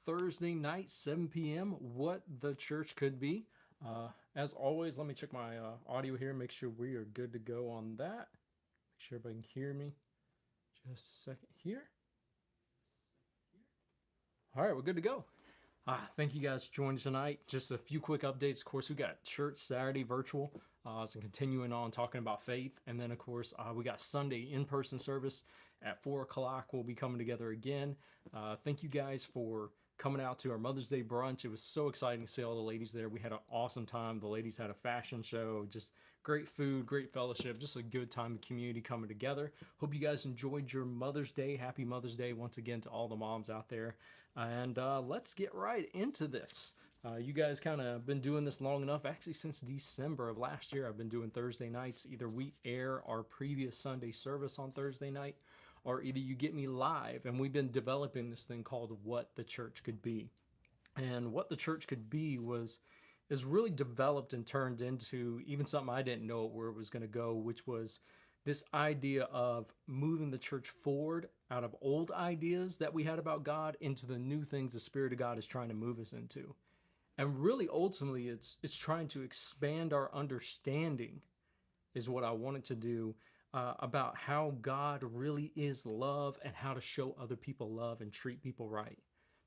Thursday night, 7 p.m. What the church could be. As always, let me check my audio here, make sure we are good to go on that. Make sure everybody can hear me. Just a second here. All right, we're good to go. Thank you guys for joining tonight. Just a few quick updates. Of course, we got church Saturday virtual, so continuing on talking about faith. And then, of course, we got Sunday in-person service at 4 o'clock. We'll be coming together again. Thank you guys for coming out to our Mother's Day brunch. It was so exciting to see all the ladies there. We had an awesome time. The ladies had a fashion show, just great food, great fellowship, just a good time of community coming together. Hope you guys enjoyed your Mother's Day. Happy Mother's Day once again to all the moms out there. And let's get right into this. You guys kind of been doing this long enough. Actually, since December of last year, I've been doing Thursday nights. Either we air our previous Sunday service on Thursday night, or either you get me live. And we've been developing this thing called What the Church Could Be. And What the Church Could Be is really developed and turned into even something I didn't know where it was going to go, which was this idea of moving the church forward out of old ideas that we had about God into the new things the Spirit of God is trying to move us into. And really, ultimately, it's trying to expand our understanding, is what I wanted to do, about how God really is love and how to show other people love and treat people right.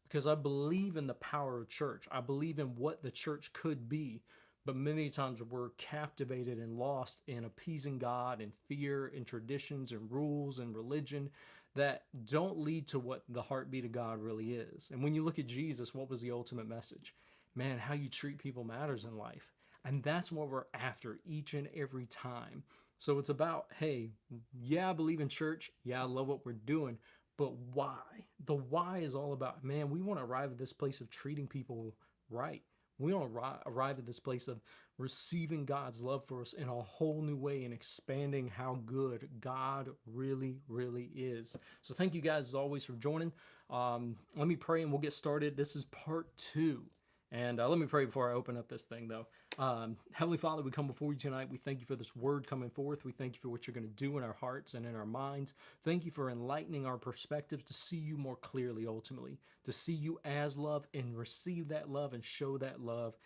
Because I believe in the power of church. I believe in what the church could be. But many times we're captivated and lost in appeasing God and fear and traditions and rules and religion that don't lead to what the heartbeat of God really is. And when you look at Jesus, what was the ultimate message? Man, how you treat people matters in life. And that's what we're after each and every time. So it's about, hey, yeah, I believe in church. Yeah, I love what we're doing. But why? The why is all about, man, we want to arrive at this place of treating people right. We want to arrive at this place of receiving God's love for us in a whole new way and expanding how good God really, really is. So thank you guys as always for joining. Let me pray and we'll get started. This is part 2. And let me pray before I open up this thing, though. Heavenly Father, we come before you tonight. We thank you for this word coming forth. We thank you for what you're going to do in our hearts and in our minds. Thank you for enlightening our perspectives to see you more clearly, ultimately, to see you as love and receive that love and show that love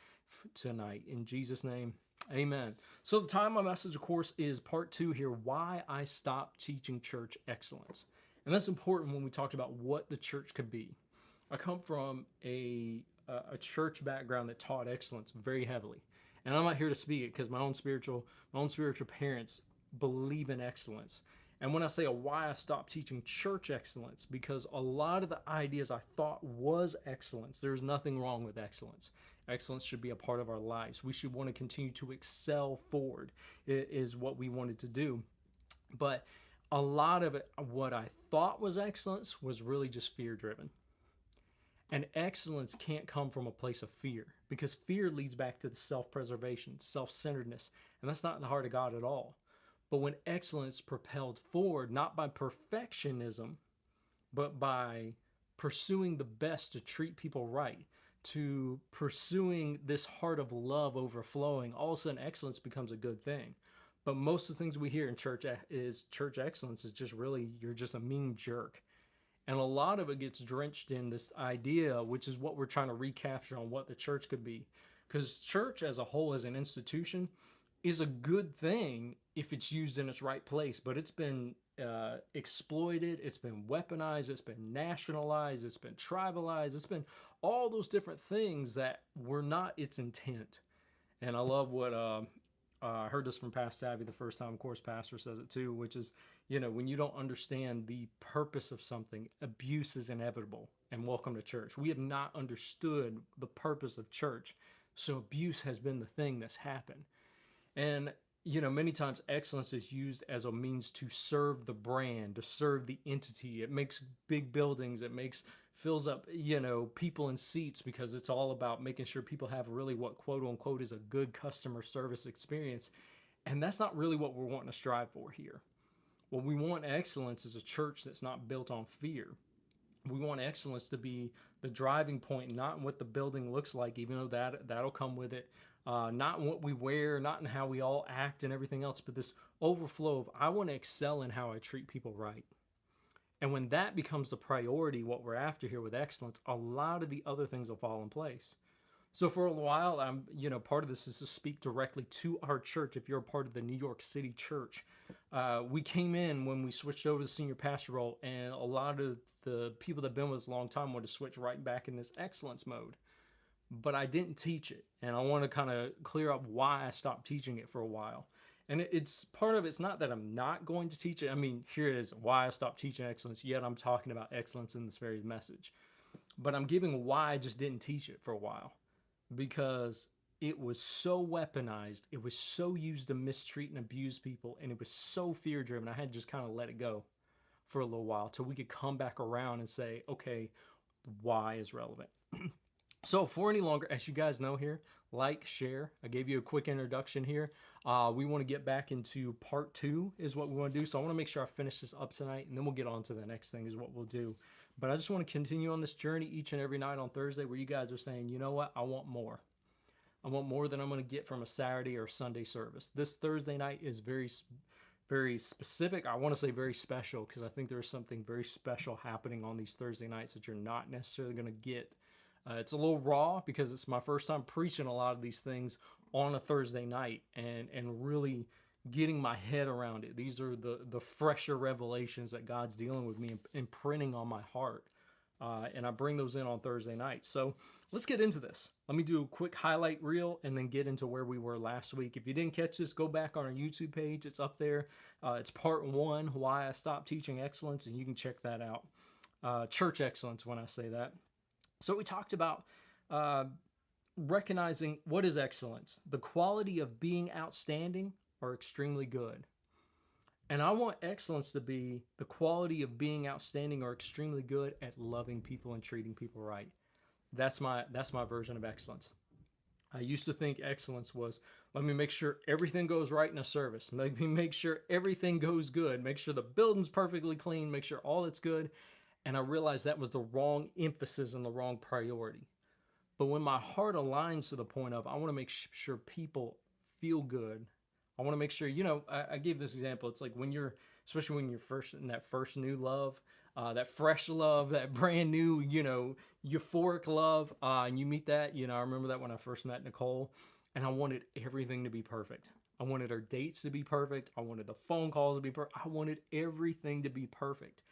tonight. In Jesus' name, amen. So the time of my message, of course, is part 2 here, why I stopped teaching church excellence. And that's important when we talked about what the church could be. I come from a church background that taught excellence very heavily. And I'm not here to speak it because my own spiritual parents believe in excellence. And when I say why I stopped teaching church excellence, because a lot of the ideas I thought was excellence, there's nothing wrong with excellence. Excellence should be a part of our lives. We should want to continue to excel forward, is what we wanted to do. But a lot of it, what I thought was excellence was really just fear driven. And excellence can't come from a place of fear, because fear leads back to the self-preservation, self-centeredness, and that's not in the heart of God at all. But when excellence is propelled forward, not by perfectionism, but by pursuing the best to treat people right, to pursuing this heart of love overflowing, all of a sudden excellence becomes a good thing. But most of the things we hear in church excellence is just really, you're just a mean jerk. And a lot of it gets drenched in this idea, which is what we're trying to recapture on what the church could be. Because church as a whole, as an institution, is a good thing if it's used in its right place. But it's been exploited, it's been weaponized, it's been nationalized, it's been tribalized, it's been all those different things that were not its intent. And I love what I heard this from Pastor Savvy the first time. Of course, Pastor says it too, which is, when you don't understand the purpose of something, abuse is inevitable. And welcome to church. We have not understood the purpose of church, so abuse has been the thing that's happened. And, many times excellence is used as a means to serve the brand, to serve the entity. It makes big buildings, fills up, people in seats, because it's all about making sure people have really what quote unquote is a good customer service experience. And that's not really what we're wanting to strive for here. What we want excellence is a church that's not built on fear. We want excellence to be the driving point, not in what the building looks like, even though that'll come with it. Not in what we wear, not in how we all act and everything else, but this overflow of, I want to excel in how I treat people right. And when that becomes the priority, what we're after here with excellence, a lot of the other things will fall in place. So for a while, part of this is to speak directly to our church. If you're a part of the New York City church, we came in when we switched over to the senior pastor role, and a lot of the people that have been with us a long time wanted to switch right back in this excellence mode. But I didn't teach it, and I want to kind of clear up why I stopped teaching it for a while. And it's part of it's not that I'm not going to teach it. I mean, here it is why I stopped teaching excellence, yet I'm talking about excellence in this very message. But I'm giving why I just didn't teach it for a while, because it was so weaponized, it was so used to mistreat and abuse people, and it was so fear driven. I had to just kind of let it go for a little while till we could come back around and say, okay, why is relevant. So for any longer, as you guys know here, like, share. I gave you a quick introduction here. We want to get back into part 2 is what we want to do. So I want to make sure I finish this up tonight, and then we'll get on to the next thing is what we'll do. But I just want to continue on this journey each and every night on Thursday where you guys are saying, you know what, I want more. I want more than I'm going to get from a Saturday or Sunday service. This Thursday night is very, very specific. I want to say very special because I think there's something very special happening on these Thursday nights that you're not necessarily going to get. It's a little raw because it's my first time preaching a lot of these things on a Thursday night and really getting my head around it. These are the fresher revelations that God's dealing with me and imprinting on my heart. And I bring those in on Thursday night. So let's get into this. Let me do a quick highlight reel and then get into where we were last week. If you didn't catch this, go back on our YouTube page. It's up there. It's part 1, why I stopped teaching excellence, and you can check that out. Church excellence when I say that. So we talked about recognizing what is excellence, the quality of being outstanding or extremely good. And I want excellence to be the quality of being outstanding or extremely good at loving people and treating people right. That's my version of excellence. I used to think excellence was, let me make sure everything goes right in a service. Let me make sure everything goes good. Make sure the building's perfectly clean. Make sure all that's good. And I realized that was the wrong emphasis and the wrong priority. But when my heart aligns to the point of, I want to make sure people feel good. I want to make sure, I gave this example. It's like especially when you're first in that first new love, that fresh love, that brand new, euphoric love, and you meet that, I remember that when I first met Nicole, and I wanted everything to be perfect. I wanted our dates to be perfect. I wanted the phone calls to be perfect. I wanted everything to be perfect.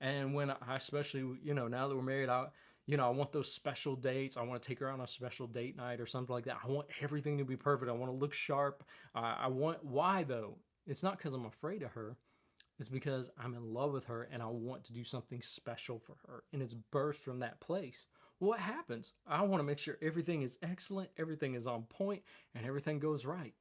And when I especially, now that we're married, I want those special dates. I want to take her out on a special date night or something like that. I want everything to be perfect. I want to look sharp. Why though? It's not because I'm afraid of her. It's because I'm in love with her and I want to do something special for her. And it's birthed from that place. What happens? I want to make sure everything is excellent, everything is on point, and everything goes right.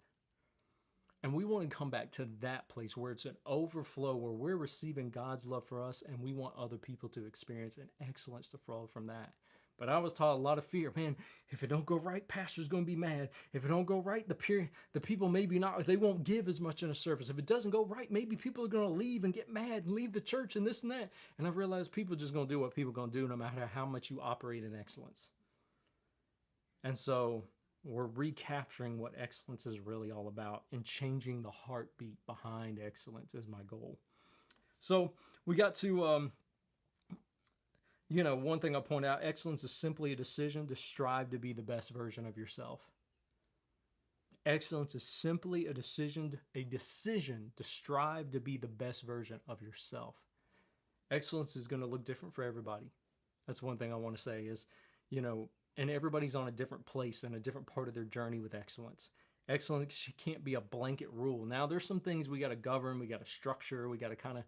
And we want to come back to that place where it's an overflow, where we're receiving God's love for us and we want other people to experience an excellence to flow from that. But I was taught a lot of fear. Man, if it don't go right, pastor's going to be mad. If it don't go right, the people maybe not, they won't give as much in a service. If it doesn't go right, maybe people are going to leave and get mad and leave the church and this and that. And I realized people are just going to do what people are going to do no matter how much you operate in excellence. And so we're recapturing what excellence is really all about and changing the heartbeat behind excellence is my goal. So we got to, one thing I'll point out, excellence is simply a decision to strive to be the best version of yourself. Excellence is simply a decision to strive to be the best version of yourself. Excellence is going to look different for everybody. That's one thing I want to say is, and everybody's on a different place and a different part of their journey with excellence. Excellence can't be a blanket rule. Now, there's some things we got to govern, we got to structure, we got to kind of,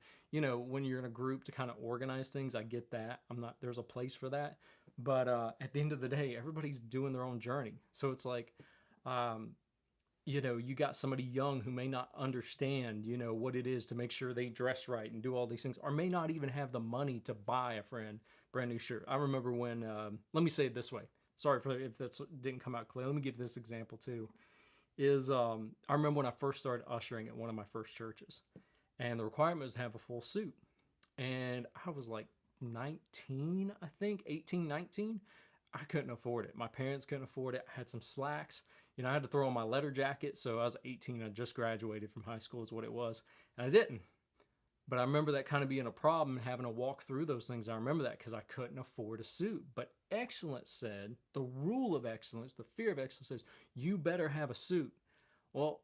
when you're in a group to kind of organize things, I get that. There's a place for that. But at the end of the day, everybody's doing their own journey. So it's like, you got somebody young who may not understand, what it is to make sure they dress right and do all these things, or may not even have the money to buy a brand new shirt. I remember when, let me say it this way. Sorry if that didn't come out clear. Let me give this example too. I remember when I first started ushering at one of my first churches, and the requirement was to have a full suit. And I was like 19, I think, 18, 19. I couldn't afford it. My parents couldn't afford it. I had some slacks. I had to throw on my leather jacket. So I was 18. I just graduated from high school is what it was. And I didn't. But I remember that kind of being a problem and having to walk through those things. I remember that because I couldn't afford a suit. But excellence said, the rule of excellence, the fear of excellence says, you better have a suit. Well,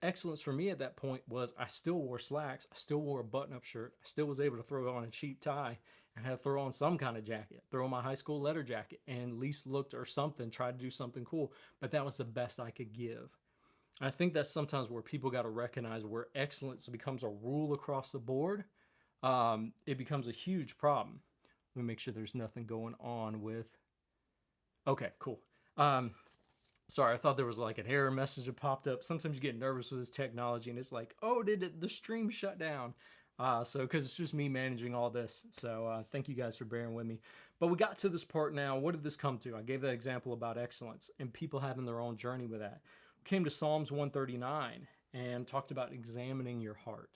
excellence for me at that point was I still wore slacks, I still wore a button-up shirt, I still was able to throw on a cheap tie and had to throw on some kind of jacket, throw on my high school leather jacket, and at least looked or something, try to do something cool. But that was the best I could give. I think that's sometimes where people got to recognize where excellence becomes a rule across the board. It becomes a huge problem. Let me make sure there's nothing going on with. Okay, cool. Sorry, I thought there was like an error message that popped up. Sometimes you get nervous with this technology and it's like, oh, did the stream shut down? Because it's just me managing all this. So thank you guys for bearing with me. But we got to this part now. What did this come to? I gave that example about excellence and people having their own journey with that. We came to Psalms 139 and talked about examining your heart.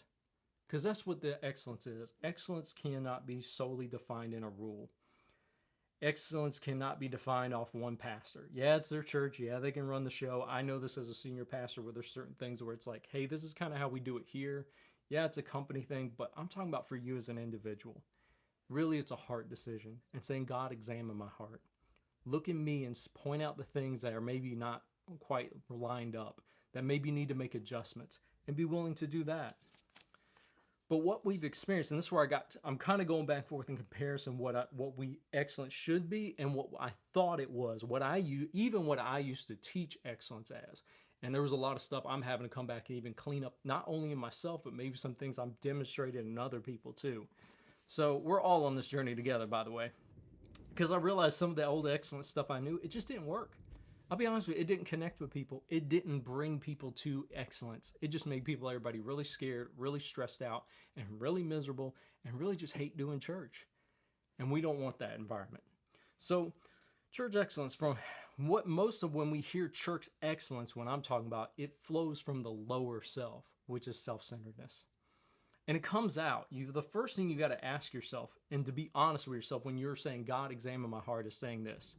Because that's what the excellence is. Excellence cannot be solely defined in a rule. Excellence cannot be defined off one pastor. Yeah, it's their church. Yeah, they can run the show. I know this as a senior pastor where there's certain things where it's like, hey, this is kind of how we do it here. Yeah, it's a company thing, but I'm talking about for you as an individual. Really, it's a heart decision and saying, God, examine my heart. Look at me and point out the things that are maybe not quite lined up, that maybe need to make adjustments, and be willing to do that. But what we've experienced, and this is where I'm kind of going back and forth in comparison what we excellence should be and what I thought it was, what I used to teach excellence as. And there was a lot of stuff I'm having to come back and even clean up, not only in myself, but maybe some things I'm demonstrating in other people too. So we're all on this journey together, by the way, because I realized some of the old excellence stuff I knew, it just didn't work. I'll be honest with you, it didn't connect with people. It didn't bring people to excellence. It just made everybody really scared, really stressed out, and really miserable, and really just hate doing church. And we don't want that environment. So church excellence, from what most of when we hear church excellence, when I'm talking about, it flows from the lower self, which is self-centeredness. And it comes out. The first thing you got to ask yourself, and to be honest with yourself when you're saying, God, examine my heart, is saying this.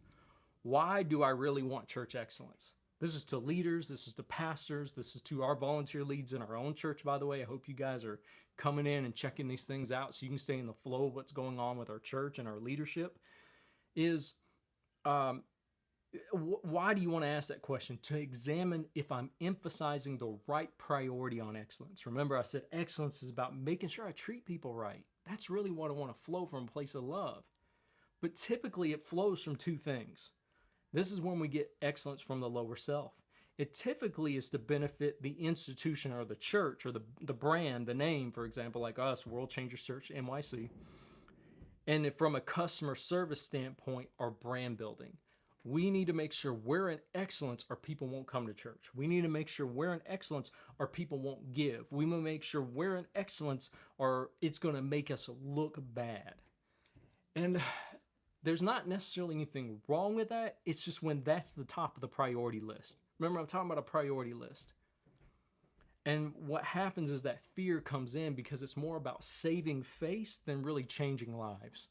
Why do I really want church excellence? This is to leaders, this is to pastors, this is to our volunteer leads in our own church, by the way. I hope you guys are coming in and checking these things out so you can stay in the flow of what's going on with our church and our leadership. Why do you want to ask that question? To examine if I'm emphasizing the right priority on excellence. Remember, I said excellence is about making sure I treat people right. That's really what I want to flow from, a place of love. But typically it flows from two things. This is when we get excellence from the lower self. It typically is to benefit the institution or the church or the brand, the name, for example, like us, World Changers Church, NYC. And from a customer service standpoint, our brand building. We need to make sure we're in excellence or people won't come to church. We need to make sure we're in excellence or people won't give. We need to make sure we're in excellence or it's going to make us look bad. And there's not necessarily anything wrong with that. It's just when that's the top of the priority list. Remember, I'm talking about a priority list. And what happens is that fear comes in because it's more about saving face than really changing lives.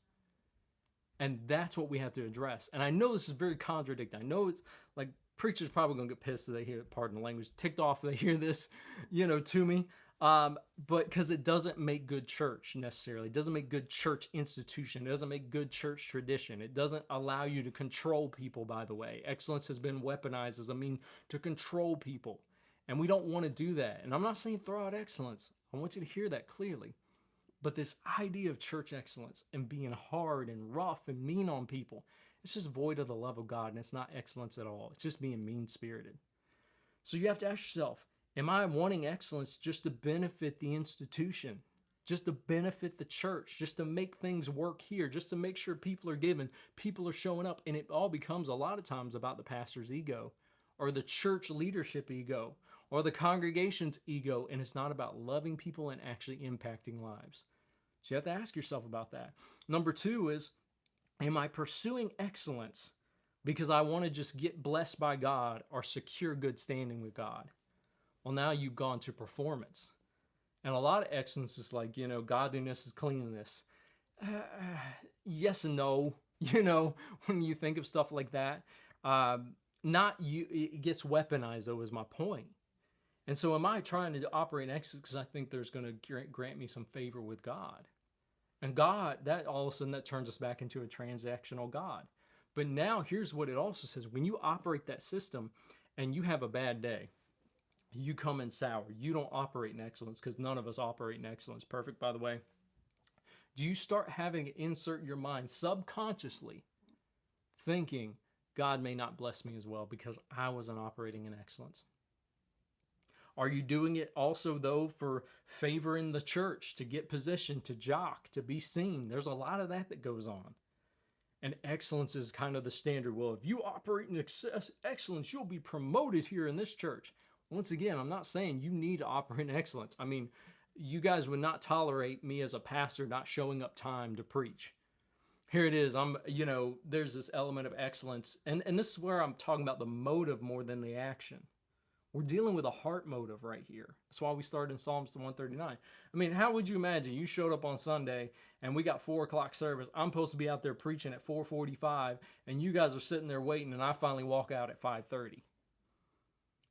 And that's what we have to address. And I know this is very contradicting. I know it's like preachers probably going to get pissed if they hear, pardon the language, ticked off if they hear this, to me. But because it doesn't make good church necessarily. It doesn't make good church institution. It doesn't make good church tradition. It doesn't allow you to control people, by the way. Excellence has been weaponized as a mean to control people. And we don't want to do that. And I'm not saying throw out excellence. I want you to hear that clearly. But this idea of church excellence and being hard and rough and mean on people, it's just void of the love of God, and it's not excellence at all. It's just being mean-spirited. So you have to ask yourself, am I wanting excellence just to benefit the institution, just to benefit the church, just to make things work here, just to make sure people are giving, people are showing up, and it all becomes a lot of times about the pastor's ego or the church leadership ego or the congregation's ego, and it's not about loving people and actually impacting lives. So you have to ask yourself about that. Number two is, am I pursuing excellence because I want to just get blessed by God or secure good standing with God? Well, now you've gone to performance. And a lot of excellence is like, godliness is cleanliness. Yes and no, when you think of stuff like that. It gets weaponized, though, is my point. And so, am I trying to operate in excellence because I think there's going to grant me some favor with God? And God, that all of a sudden that turns us back into a transactional God. But now here's what it also says: when you operate that system and you have a bad day, you come in sour, you don't operate in excellence, because none of us operate in excellence. Perfect, by the way. Do you start having to insert your mind subconsciously thinking God may not bless me as well because I wasn't operating in excellence? Are you doing it also, though, for favor in the church, to get position, to jock, to be seen? There's a lot of that goes on. And excellence is kind of the standard. Well, if you operate in excellence, you'll be promoted here in this church. Once again, I'm not saying you need to operate in excellence. I mean, you guys would not tolerate me as a pastor not showing up time to preach. Here it is. There's this element of excellence. And this is where I'm talking about the motive more than the action. We're dealing with a heart motive right here. That's why we started in Psalms 139. I mean, how would you imagine you showed up on Sunday and we got 4 o'clock service? I'm supposed to be out there preaching at 4:45 and you guys are sitting there waiting and I finally walk out at 5:30.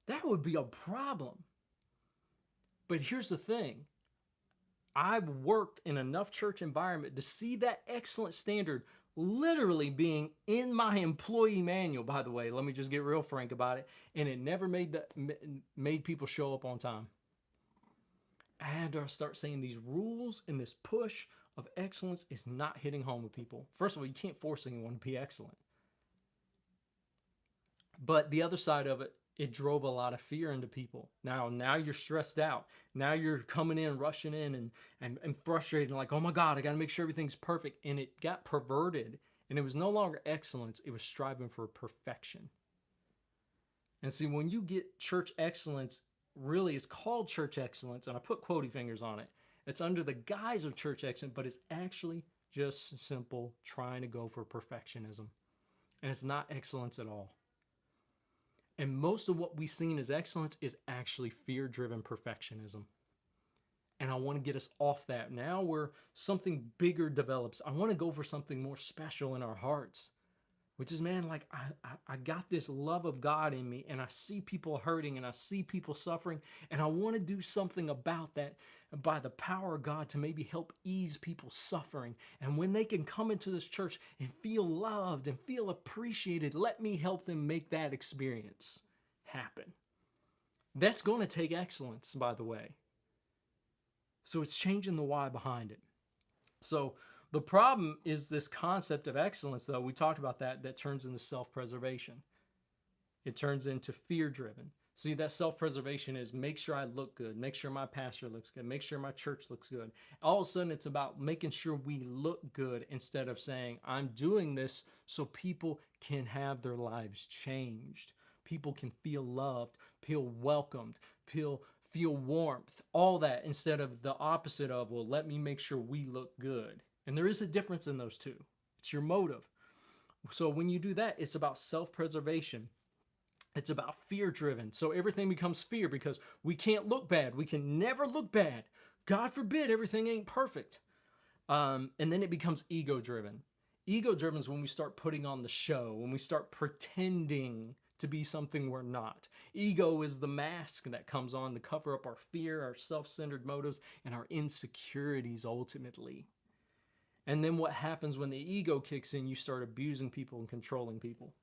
That would be a problem. But here's the thing. I've worked in enough church environment to see that excellent standard literally being in my employee manual. By the way, let me just get real frank about it. And it never made people show up on time. I had to start saying these rules and this push of excellence is not hitting home with people. First of all, you can't force anyone to be excellent. But the other side of it, it drove a lot of fear into people. Now you're stressed out. Now you're coming in, rushing in and frustrated, like, oh my God, I got to make sure everything's perfect. And it got perverted, and it was no longer excellence. It was striving for perfection. And see, when you get church excellence, really it's called church excellence, and I put quotey fingers on it. It's under the guise of church excellence, but it's actually just simple trying to go for perfectionism. And it's not excellence at all. And most of what we've seen as excellence is actually fear-driven perfectionism. And I want to get us off that. Now where something bigger develops, I want to go for something more special in our hearts. Which is, man, like I got this love of God in me, and I see people hurting and I see people suffering, and I want to do something about that by the power of God to maybe help ease people's suffering. And when they can come into this church and feel loved and feel appreciated, let me help them make that experience happen. That's going to take excellence, by the way. So it's changing the why behind it. So the problem is this concept of excellence, though. We talked about that turns into self-preservation. It turns into fear-driven. See, that self-preservation is make sure I look good, make sure my pastor looks good, make sure my church looks good. All of a sudden, it's about making sure we look good instead of saying, I'm doing this so people can have their lives changed. People can feel loved, feel welcomed, feel warmth, all that, instead of the opposite of, well, let me make sure we look good. And there is a difference in those two. It's your motive. So when you do that, it's about self-preservation. It's about fear-driven. So everything becomes fear because we can't look bad. We can never look bad. God forbid everything ain't perfect. And then it becomes ego-driven. Ego-driven is when we start putting on the show, when we start pretending to be something we're not. Ego is the mask that comes on to cover up our fear, our self-centered motives, and our insecurities ultimately. And then what happens when the ego kicks in, you start abusing people and controlling people.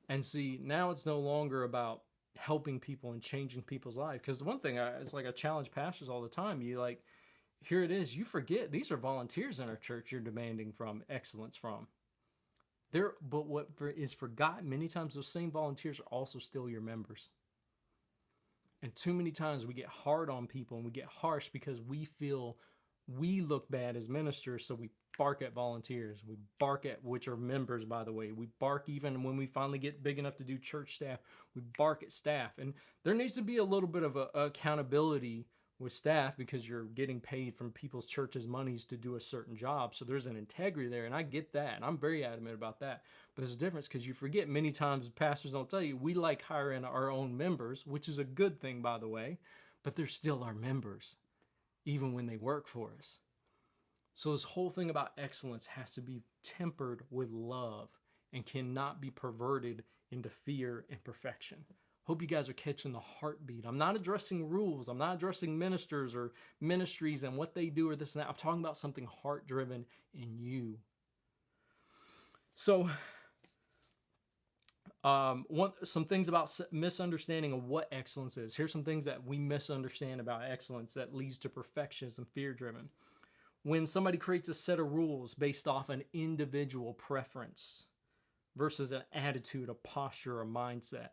And see, now it's no longer about helping people and changing people's lives. Because one thing, it's like I challenge pastors all the time. Here it is, you forget, these are volunteers in our church you're demanding from excellence from. But what is forgotten, many times those same volunteers are also still your members. And too many times we get hard on people and we get harsh because we feel we look bad as ministers, so we bark at volunteers. We bark at, which are members, by the way. We bark even when we finally get big enough to do church staff. We bark at staff. And there needs to be a little bit of accountability with staff because you're getting paid from people's churches' monies to do a certain job. So there's an integrity there, and I get that. And I'm very adamant about that. But there's a difference because you forget many times pastors don't tell you, we like hiring our own members, which is a good thing, by the way, but they're still our members, even when they work for us. So this whole thing about excellence has to be tempered with love and cannot be perverted into fear and perfection. Hope you guys are catching the heartbeat. I'm not addressing rules. I'm not addressing ministers or ministries and what they do or this and that. I'm talking about something heart-driven in you. So, some things about misunderstanding of what excellence is. Here's some things that we misunderstand about excellence that leads to perfectionism, fear-driven. When somebody creates a set of rules based off an individual preference versus an attitude, a posture, a mindset.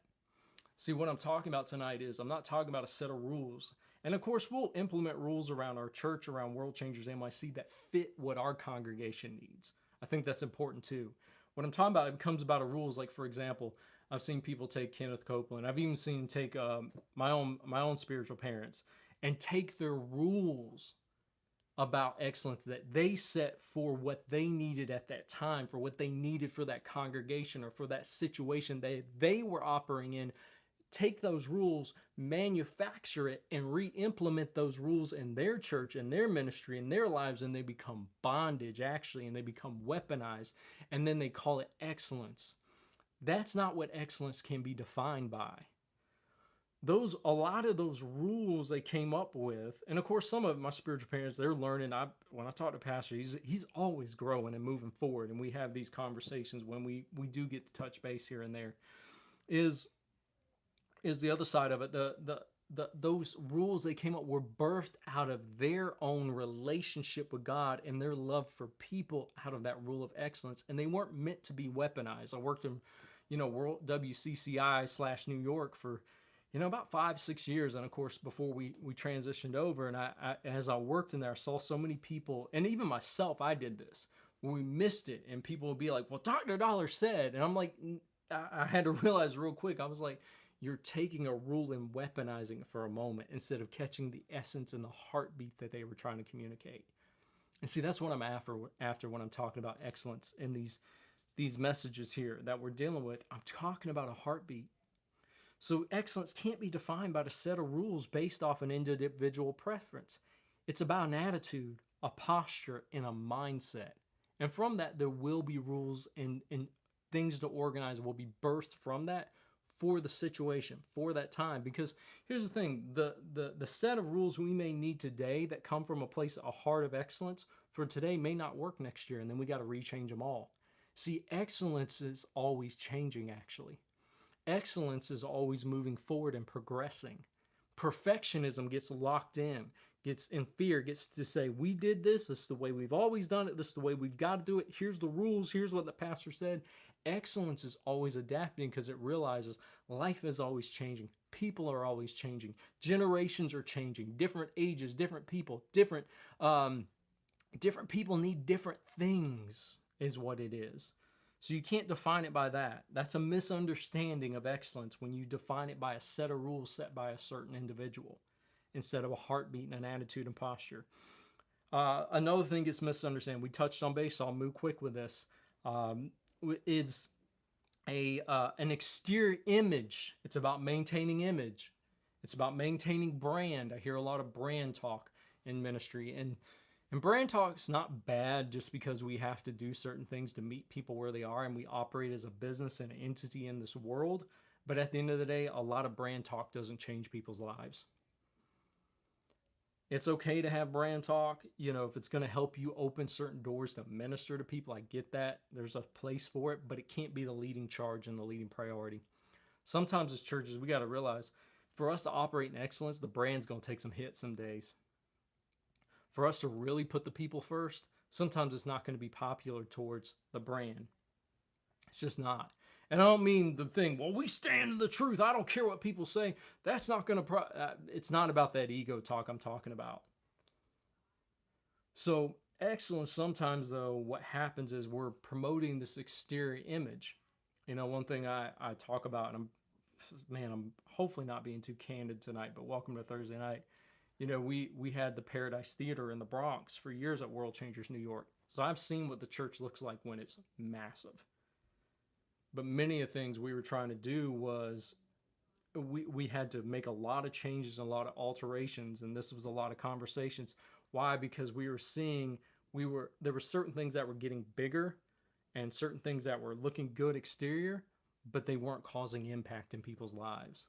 See, what I'm talking about tonight is I'm not talking about a set of rules. And of course, we'll implement rules around our church, around World Changers NYC that fit what our congregation needs. I think that's important too. What I'm talking about, it becomes about a rules. Like, for example, I've seen people take Kenneth Copeland. I've even seen take my own spiritual parents and take their rules about excellence that they set for what they needed at that time, for what they needed for that congregation or for that situation they were operating in. Take those rules, manufacture it, and re-implement those rules in their church, in their ministry, in their lives, and they become bondage, actually, and they become weaponized, and then they call it excellence. That's not what excellence can be defined by. A lot of those rules they came up with, and of course, some of my spiritual parents, they're learning. When I talk to Pastor, he's always growing and moving forward, and we have these conversations when we do get to touch base here and there. Is the other side of it. Those rules they came up were birthed out of their own relationship with God and their love for people out of that rule of excellence, and they weren't meant to be weaponized. I worked in, World WCCI / New York for, about 5-6 years, and of course before we transitioned over, and I as I worked in there, I saw so many people, and even myself, I did this. When we missed it, and people would be like, "Well, Dr. Dollar said," and I'm like, I had to realize real quick. I was like, you're taking a rule and weaponizing it for a moment instead of catching the essence and the heartbeat that they were trying to communicate. And see, that's what I'm after when I'm talking about excellence in these messages here that we're dealing with. I'm talking about a heartbeat. So excellence can't be defined by a set of rules based off an individual preference. It's about an attitude, a posture, and a mindset. And from that, there will be rules and things to organize will be birthed from that for the situation, for that time. Because here's the thing, the set of rules we may need today that come from a place, a heart of excellence, for today may not work next year, and then we got to rechange them all. See, excellence is always changing, actually. Excellence is always moving forward and progressing. Perfectionism gets locked in, gets in fear, gets to say, we did this is the way we've always done it, this is the way we've got to do it, here's the rules, here's what the pastor said. Excellence is always adapting because it realizes life is always changing. People are always changing. Generations are changing. Different ages, different people, different people need different things is what it is. So you can't define it by that. That's a misunderstanding of excellence when you define it by a set of rules set by a certain individual instead of a heartbeat and an attitude and posture. Another thing gets misunderstood. We touched on base, so I'll move quick with this. It's an exterior image. It's about maintaining image. It's about maintaining brand. I hear a lot of brand talk in ministry, and brand talk is not bad just because we have to do certain things to meet people where they are, and we operate as a business and an entity in this world. But at the end of the day, a lot of brand talk doesn't change people's lives. It's okay to have brand talk, if it's going to help you open certain doors to minister to people. I get that. There's a place for it, but it can't be the leading charge and the leading priority. Sometimes as churches, we got to realize for us to operate in excellence, the brand's going to take some hits some days. For us to really put the people first, sometimes it's not going to be popular towards the brand. It's just not. And I don't mean the thing, well, we stand in the truth, I don't care what people say. That's not going to, it's not about that ego talk I'm talking about. So excellence sometimes, though, what happens is we're promoting this exterior image. One thing I talk about, and I'm hopefully not being too candid tonight, but welcome to Thursday night. We had the Paradise Theater in the Bronx for years at World Changers New York. So I've seen what the church looks like when it's massive. But many of the things we were trying to do was we had to make a lot of changes and a lot of alterations, and this was a lot of conversations. Why? Because we were seeing there were certain things that were getting bigger and certain things that were looking good exterior, but they weren't causing impact in people's lives.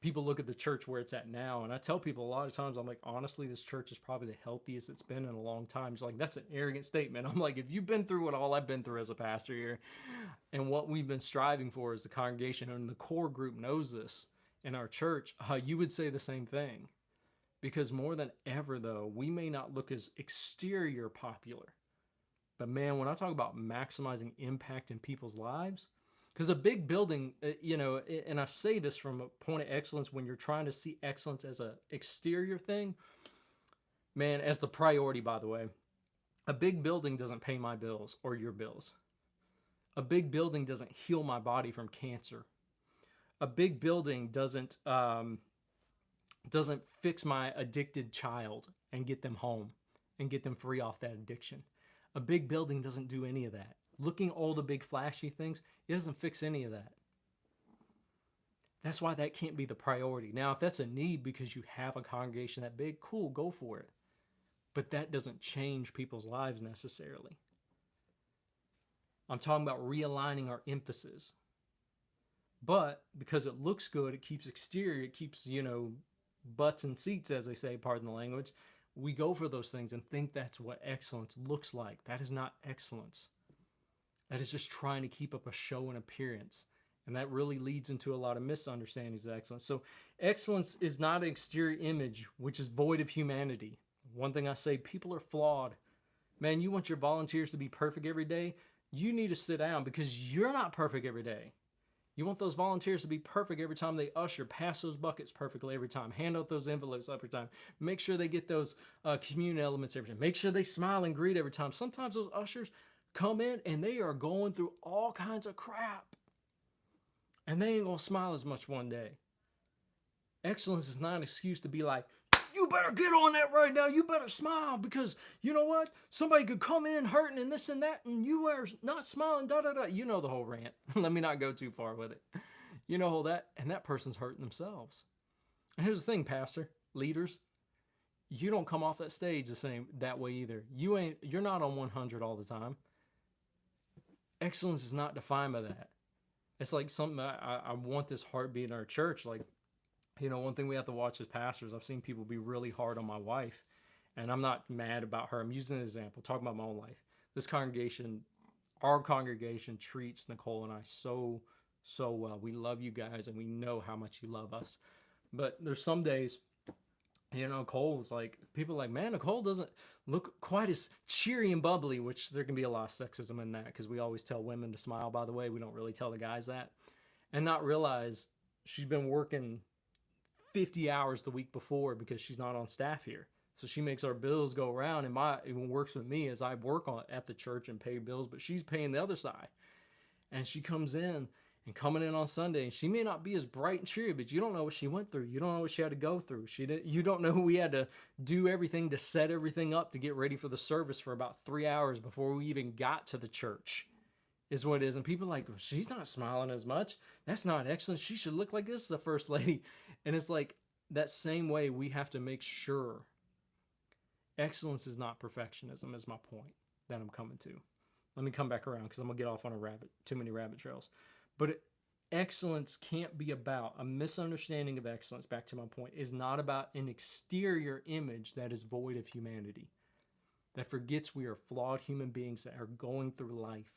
people look at the church where it's at now, and I tell people a lot of times, I'm like, honestly, this church is probably the healthiest it's been in a long time. It's like, that's an arrogant statement. I'm like, if you've been through what all I've been through as a pastor here, and what we've been striving for as the congregation, and the core group knows this in our church, you would say the same thing. Because more than ever, though, we may not look as exterior popular, but man, when I talk about maximizing impact in people's lives, because a big building, and I say this from a point of excellence, when you're trying to see excellence as a exterior thing, man, as the priority, by the way, a big building doesn't pay my bills or your bills. A big building doesn't heal my body from cancer. A big building doesn't fix my addicted child and get them home and get them free off that addiction. A big building doesn't do any of that. Looking at all the big flashy things, it doesn't fix any of that. That's why that can't be the priority. Now, if that's a need because you have a congregation that big, cool, go for it. But that doesn't change people's lives necessarily. I'm talking about realigning our emphasis. But because it looks good, it keeps exterior, it keeps, butts and seats, as they say, pardon the language. We go for those things and think that's what excellence looks like. That is not excellence. That is just trying to keep up a show and appearance. And that really leads into a lot of misunderstandings of excellence. So excellence is not an exterior image, which is void of humanity. One thing I say, people are flawed. Man, you want your volunteers to be perfect every day? You need to sit down, because you're not perfect every day. You want those volunteers to be perfect every time they usher, pass those buckets perfectly every time, hand out those envelopes every time, make sure they get those communion elements every time, make sure they smile and greet every time. Sometimes those ushers come in and they are going through all kinds of crap, and they ain't gonna smile as much one day. Excellence is not an excuse to be like, you better get on that right now, you better smile, because you know what, somebody could come in hurting and this and that, and you are not smiling, da da da. You know the whole rant. Let me not go too far with it. You know all that, and that person's hurting themselves. And here's the thing, pastor, leaders, you don't come off that stage the same that way either. You're not on 100 all the time. Excellence is not defined by that. It's like something I want this heartbeat in our church. Like, one thing we have to watch as pastors, I've seen people be really hard on my wife, and I'm not mad about her. I'm using an example, talking about my own life. This congregation, our congregation, treats Nicole and I so well. We love you guys, and we know how much you love us. But there's some days, Nicole's like, people are like, man, Nicole doesn't look quite as cheery and bubbly, which there can be a lot of sexism in that, because we always tell women to smile, by the way. We don't really tell the guys that. And not realize she's been working 50 hours the week before because she's not on staff here. So she makes our bills go around, and it works with me as I work at the church and pay bills, but she's paying the other side. And she comes in and coming in on Sunday, and she may not be as bright and cheery, but you don't know what she went through. You don't know what she had to go through. You don't know we had to do everything to set everything up to get ready for the service for about 3 hours before we even got to the church, is what it is. And people are like, well, she's not smiling as much. That's not excellent. She should look like this is the first lady. And it's like that same way we have to make sure excellence is not perfectionism, is my point that I'm coming to. Let me come back around, because I'm going to get off on too many rabbit trails. But excellence can't be about, a misunderstanding of excellence, back to my point, is not about an exterior image that is void of humanity, that forgets we are flawed human beings that are going through life.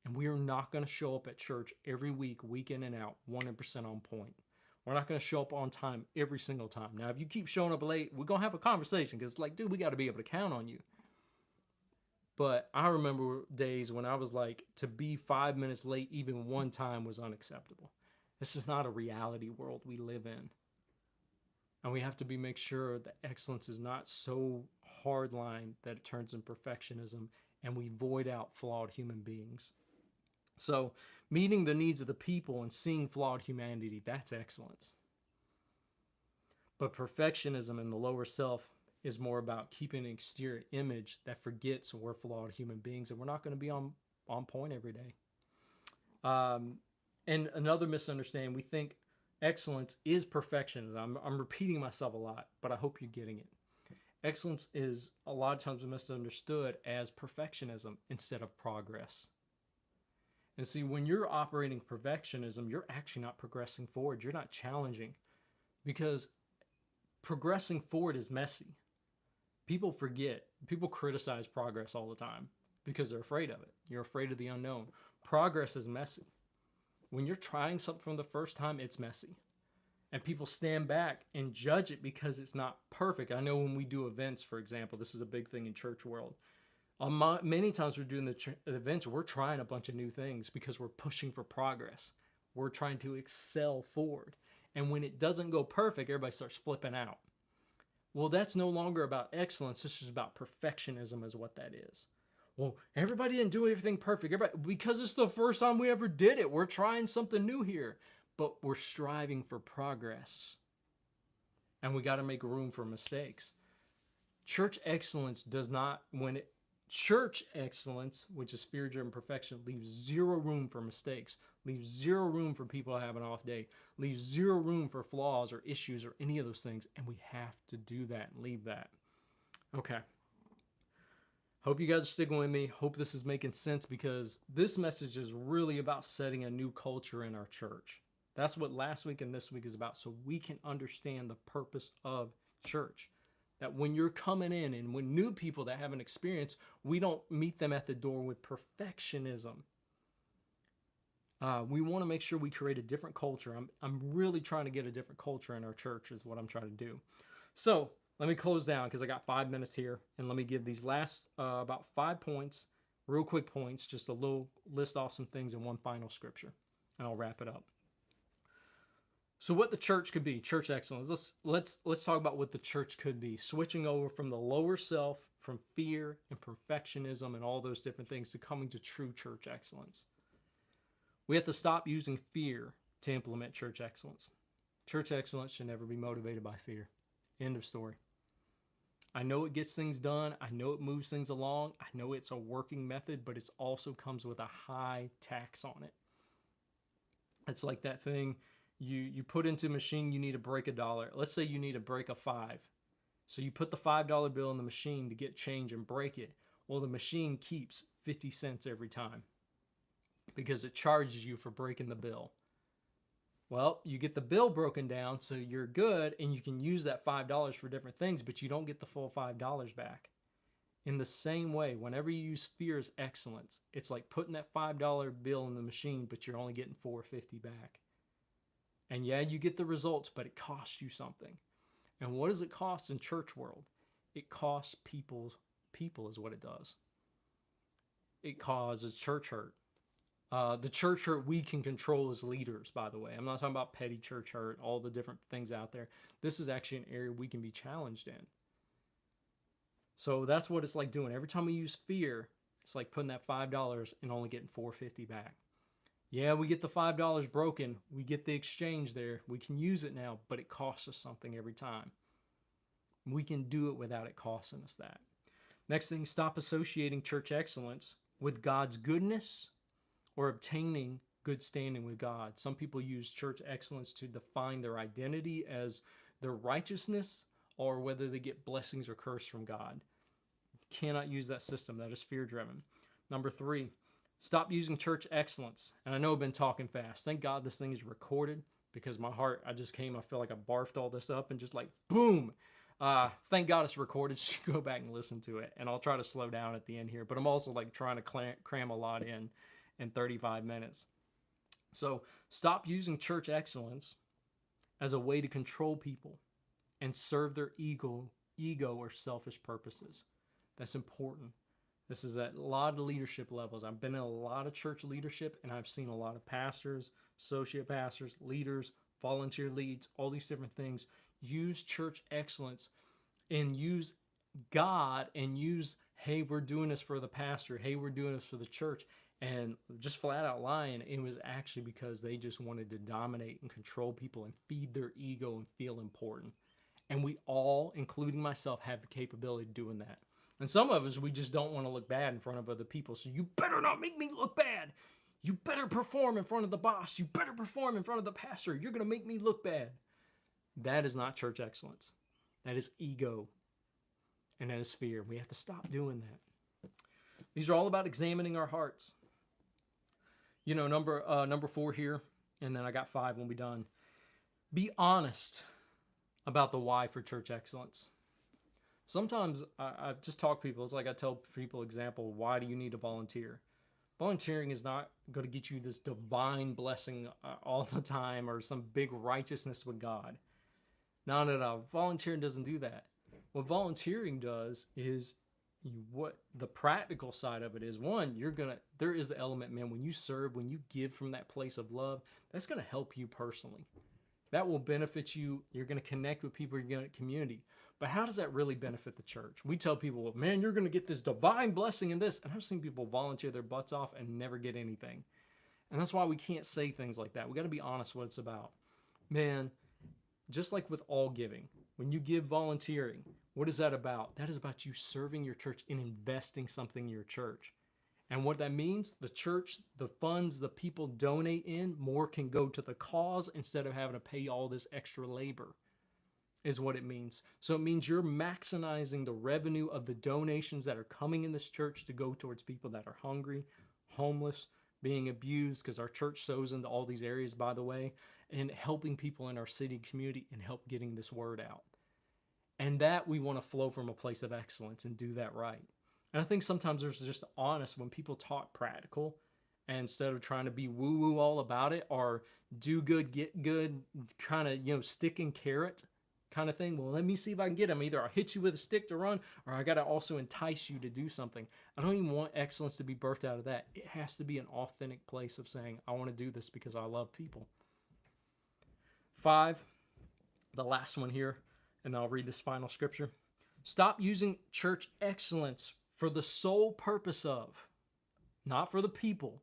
And we are not going to show up at church every week, week in and out, 100% on point. We're not going to show up on time every single time. Now, if you keep showing up late, we're going to have a conversation, because it's like, dude, we got to be able to count on you. But I remember days when I was like, to be 5 minutes late even one time was unacceptable. This is not a reality world we live in. And we have to make sure that excellence is not so hardline that it turns into perfectionism and we void out flawed human beings. So meeting the needs of the people and seeing flawed humanity, that's excellence. But perfectionism in the lower self is more about keeping an exterior image that forgets we're flawed human beings, and we're not going to be on point every day. And another misunderstanding, we think excellence is perfectionism. I'm repeating myself a lot, but I hope you're getting it. Excellence is a lot of times misunderstood as perfectionism instead of progress. And see, when you're operating perfectionism, you're actually not progressing forward. You're not challenging. because progressing forward is messy. People forget, people criticize progress all the time because they're afraid of it. You're afraid of the unknown. Progress is messy. When you're trying something for the first time, it's messy. And people stand back and judge it because it's not perfect. I know when we do events, for example, this is a big thing in church world. Many times we're doing the events, we're trying a bunch of new things because we're pushing for progress. We're trying to excel forward. And when it doesn't go perfect, everybody starts flipping out. Well, that's no longer about excellence. It's just about perfectionism is what that is. Well, everybody didn't do everything perfect. Because it's the first time we ever did it. We're trying something new here. But we're striving for progress. And we got to make room for mistakes. Church excellence does not, church excellence, which is fear-driven perfection, leaves zero room for mistakes, leaves zero room for people to have an off day, leaves zero room for flaws or issues or any of those things, and we have to do that and leave that. Okay. Hope you guys are sticking with me. Hope this is making sense because this message is really about setting a new culture in our church. That's what last week and this week is about, so we can understand the purpose of church. That when you're coming in and when new people that haven't experienced, we don't meet them at the door with perfectionism. We want to make sure we create a different culture. I'm really trying to get a different culture in our church is what I'm trying to do. So let me close down because I got 5 minutes here. And let me give these last about 5 points, real quick points, just a little list off some things in one final scripture. And I'll wrap it up. So what the church could be, church excellence. Let's talk about what the church could be. Switching over from the lower self, from fear and perfectionism and all those different things to coming to true church excellence. We have to stop using fear to implement church excellence. Church excellence should never be motivated by fear. End of story. I know it gets things done. I know it moves things along. I know it's a working method, but it also comes with a high tax on it. It's like that thing. You put into a machine, you need to break $1. Let's say you need to break a 5. So you put the $5 bill in the machine to get change and break it. Well, the machine keeps 50 cents every time because it charges you for breaking the bill. Well, you get the bill broken down so you're good and you can use that $5 for different things, but you don't get the full $5 back. In the same way, whenever you use fear as excellence, it's like putting that $5 bill in the machine, but you're only getting $4.50 back. And yeah, you get the results, but it costs you something. And what does it cost in church world? It costs people is what it does. It causes church hurt. The church hurt we can control as leaders, by the way. I'm not talking about petty church hurt, all the different things out there. This is actually an area we can be challenged in. So that's what it's like doing. Every time we use fear, it's like putting that $5 and only getting $4.50 back. Yeah, we get the $5 broken. We get the exchange there. We can use it now, but it costs us something every time. We can do it without it costing us that. Next thing, stop associating church excellence with God's goodness or obtaining good standing with God. Some people use church excellence to define their identity as their righteousness or whether they get blessings or curse from God. You cannot use that system. That is fear-driven. Number 3, stop using church excellence. And I know I've been talking fast. Thank God this thing is recorded because my heart, I feel like I barfed all this up and just like, boom. Thank God it's recorded, so you go back and listen to it. And I'll try to slow down at the end here. But I'm also like trying to cram a lot in 35 minutes. So stop using church excellence as a way to control people and serve their ego or selfish purposes. That's important. This is at a lot of leadership levels. I've been in a lot of church leadership, and I've seen a lot of pastors, associate pastors, leaders, volunteer leads, all these different things. Use church excellence and use God and use, hey, we're doing this for the pastor. Hey, we're doing this for the church. And just flat out lying, it was actually because they just wanted to dominate and control people and feed their ego and feel important. And we all, including myself, have the capability of doing that. And some of us, we just don't want to look bad in front of other people. So you better not make me look bad. You better perform in front of the boss. You better perform in front of the pastor. You're going to make me look bad. That is not church excellence. That is ego. And that is fear. We have to stop doing that. These are all about examining our hearts. You know, number 4 here, and then I got 5 when we're done. Be honest about the why for church excellence. Sometimes I just talk to people. It's like I tell people, example, why do you need to volunteer? Volunteering is not going to get you this divine blessing all the time or some big righteousness with God. No. Volunteering doesn't do that. What volunteering does is what the practical side of it is. One, there is the element, man, when you serve, when you give from that place of love, that's going to help you personally. That will benefit you. You're going to connect with people. You're going to get community. But how does that really benefit the church? We tell people, well, man, you're going to get this divine blessing in this. And I've seen people volunteer their butts off and never get anything. And that's why we can't say things like that. We got to be honest what it's about. Man, just like with all giving, when you give volunteering, what is that about? That is about you serving your church and investing something in your church. And what that means, the church, the funds the people donate in, more can go to the cause instead of having to pay all this extra labor, is what it means. So it means you're maximizing the revenue of the donations that are coming in this church to go towards people that are hungry, homeless, being abused, because our church sows into all these areas, by the way, and helping people in our city community and help getting this word out. And that we want to flow from a place of excellence and do that right. And I think sometimes there's just honest when people talk practical, and instead of trying to be woo-woo all about it or do good, get good, kind of, stick and carrot kind of thing. Well, let me see if I can get them. Either I'll hit you with a stick to run, or I got to also entice you to do something. I don't even want excellence to be birthed out of that. It has to be an authentic place of saying, I want to do this because I love people. 5, the last one here, and I'll read this final scripture. Stop using church excellence for the sole purpose of, not for the people.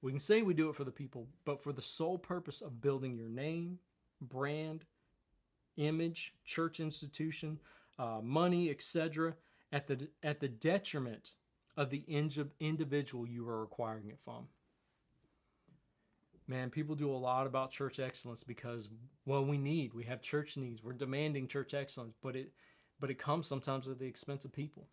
We can say we do it for the people, but for the sole purpose of building your name, brand, image, church institution, money, etc., at the detriment of the individual you are acquiring it from. Man, people do a lot about church excellence because, well, we have church needs. We're demanding church excellence, but it comes sometimes at the expense of people.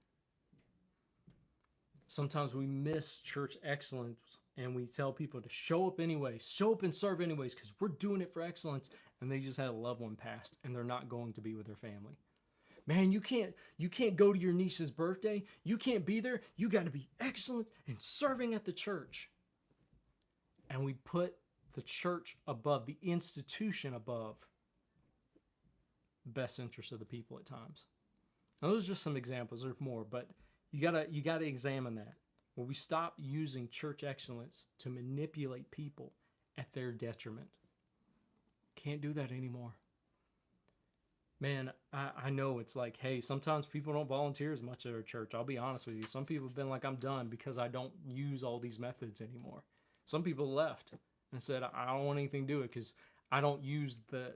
Sometimes we miss church excellence and we tell people to show up anyways, show up and serve anyways because we're doing it for excellence, and they just had a loved one passed and they're not going to be with their family. Man, you can't go to your niece's birthday. You can't be there. You got to be excellent in serving at the church. And we put the church above, the institution above the best interest of the people at times. Now, those are just some examples. There's more, but you gotta examine that. Where we stop using church excellence to manipulate people at their detriment. Can't do that anymore. Man, I know it's like, hey, sometimes people don't volunteer as much at our church. I'll be honest with you. Some people have been like, I'm done because I don't use all these methods anymore. Some people left and said, I don't want anything to do it because I don't use the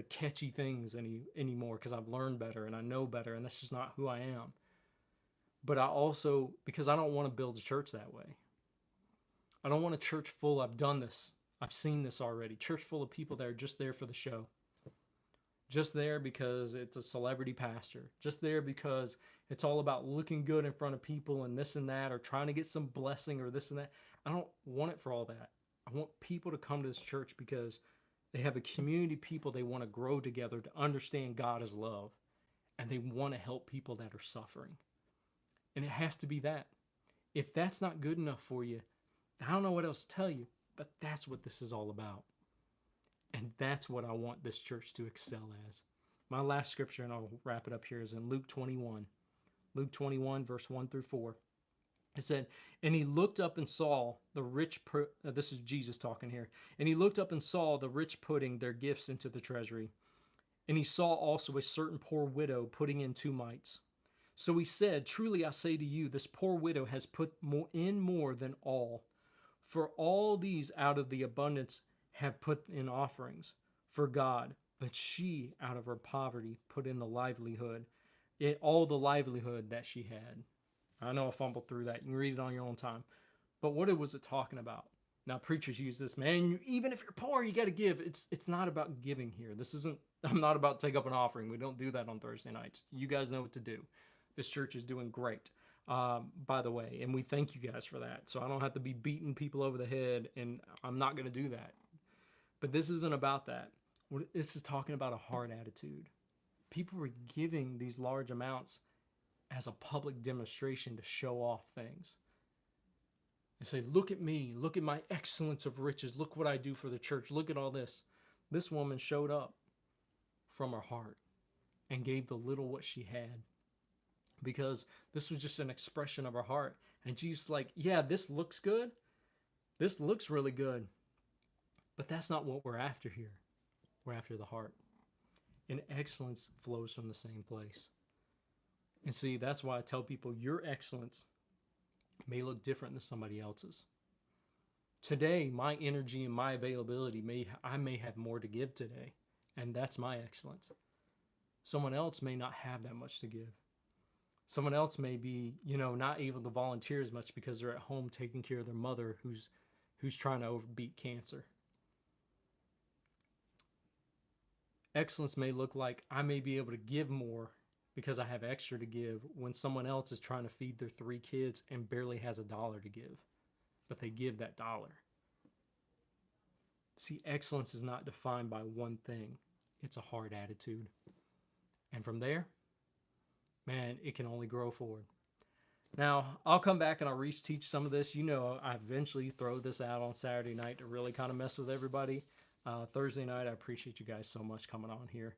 catchy things anymore because I've learned better and I know better, and that's just not who I am. But I also, because I don't want to build a church that way. I don't want a church full, I've done this, I've seen this already. Church full of people that are just there for the show. Just there because it's a celebrity pastor. Just there because it's all about looking good in front of people and this and that, or trying to get some blessing or this and that. I don't want it for all that. I want people to come to this church because they have a community of people they want to grow together to understand God as love. And they want to help people that are suffering. And it has to be that. If that's not good enough for you, I don't know what else to tell you, but that's what this is all about. And that's what I want this church to excel as. My last scripture, and I'll wrap it up here, is in Luke 21. Luke 21, verse 1 through 4. It said, and he looked up and saw the rich, this is Jesus talking here, and he looked up and saw the rich putting their gifts into the treasury. And he saw also a certain poor widow putting in 2 mites. So he said, truly I say to you, this poor widow has put in more than all. For all these out of the abundance have put in offerings for God, but she out of her poverty put in the livelihood, all the livelihood that she had. I know I fumbled through that. You can read it on your own time. But what was it talking about? Now, preachers use this, man, even if you're poor, you got to give. It's not about giving here. I'm not about to take up an offering. We don't do that on Thursday nights. You guys know what to do. This church is doing great, by the way, and we thank you guys for that. So I don't have to be beating people over the head, and I'm not going to do that. But this isn't about that. This is talking about a heart attitude. People were giving these large amounts as a public demonstration to show off things. And say, look at me, look at my excellence of riches, look what I do for the church, look at all this. This woman showed up from her heart and gave the little what she had, because this was just an expression of her heart. And Jesus like, yeah, this looks good. This looks really good. But that's not what we're after here. We're after the heart. And excellence flows from the same place. And see, that's why I tell people your excellence may look different than somebody else's. Today, my energy and my availability, I may have more to give today, and that's my excellence. Someone else may not have that much to give. Someone else may be, not able to volunteer as much because they're at home taking care of their mother who's trying to beat cancer. Excellence may look like I may be able to give more because I have extra to give when someone else is trying to feed their 3 kids and barely has $1 to give, but they give that $1. See, excellence is not defined by one thing. It's a heart attitude. And from there, man, it can only grow forward. Now, I'll come back and I'll teach some of this. I eventually throw this out on Saturday night to really kind of mess with everybody. Thursday night, I appreciate you guys so much coming on here.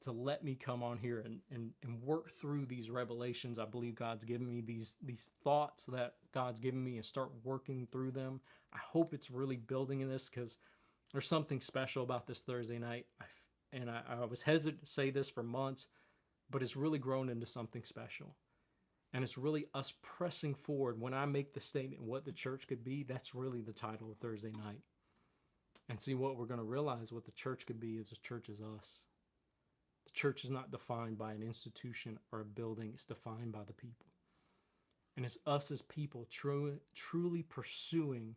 To let me come on here and work through these revelations. I believe God's given me these thoughts that God's given me, and start working through them. I hope it's really building in this, because there's something special about this Thursday night. I was hesitant to say this for months, but it's really grown into something special. And it's really us pressing forward. When I make the statement what the church could be, that's really the title of Thursday night. And see, what we're going to realize what the church could be is the church is us. The church is not defined by an institution or a building. It's defined by the people. And it's us as people truly pursuing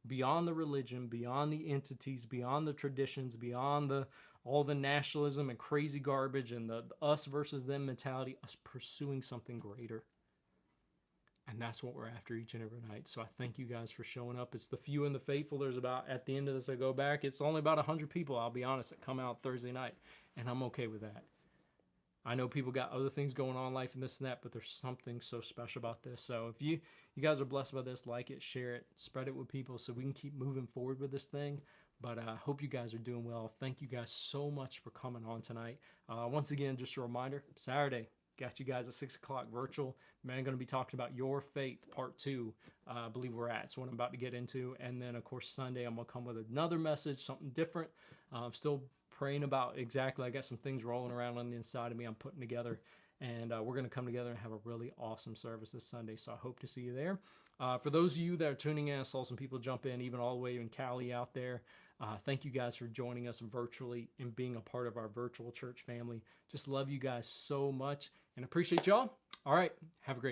beyond the religion, beyond the entities, beyond the traditions, beyond all the nationalism and crazy garbage and the us versus them mentality, us pursuing something greater. And that's what we're after each and every night. So I thank you guys for showing up. It's the few and the faithful. There's about, at the end of this, I go back, it's only about 100 people, I'll be honest, that come out Thursday night. And I'm okay with that. I know people got other things going on in life and this and that, but there's something so special about this. So if you guys are blessed by this, like it, share it, spread it with people so we can keep moving forward with this thing. But I hope you guys are doing well. Thank you guys so much for coming on tonight. Once again, just a reminder, Saturday, got you guys at 6 o'clock virtual. Man, I'm going to be talking about your faith, part 2. I believe we're at. It's what I'm about to get into. And then, of course, Sunday, I'm going to come with another message, something different. I'm still praying about exactly. I got some things rolling around on the inside of me I'm putting together. And we're going to come together and have a really awesome service this Sunday. So I hope to see you there. For those of you that are tuning in, I saw some people jump in, even all the way in Cali out there. Thank you guys for joining us virtually and being a part of our virtual church family. Just love you guys so much and appreciate y'all. All right. Have a great